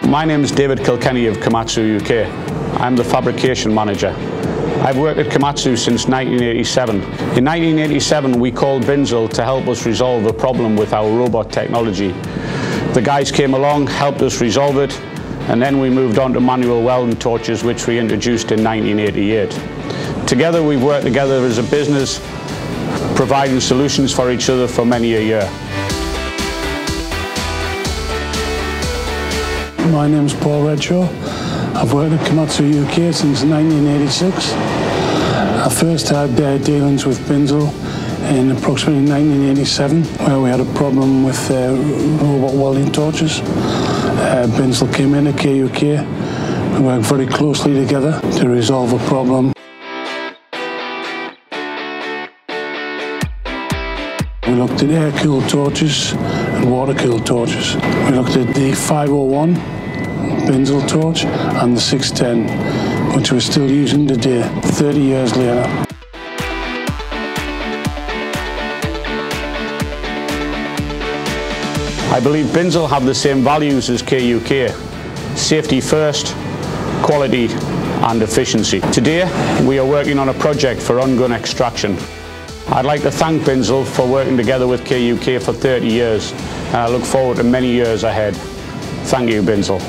My name is David Kilkenny of Komatsu UK. I'm the Fabrication Manager. I've worked at Komatsu since 1987. In 1987 we called BINZEL to help us resolve a problem with our robot technology. The guys came along, helped us resolve it, and then we moved on to manual welding torches, which we introduced in 1988. Together we've worked together as a business, providing solutions for each other for many a year. My name's Paul Redshaw. I've worked at Komatsu UK since 1986. I first had dealings with BINZEL in approximately 1987, where we had a problem with robot welding torches. BINZEL came in at KUK. We worked very closely together to resolve a problem. We looked at air-cooled torches and water-cooled torches. We looked at the 501 BINZEL torch and the 610, which we're still using today, 30 years later. I believe BINZEL have the same values as KUK: safety first, quality and efficiency. Today we are working on a project for on-gun extraction. I'd like to thank BINZEL for working together with KUK for 30 years, and I look forward to many years ahead. Thank you, BINZEL.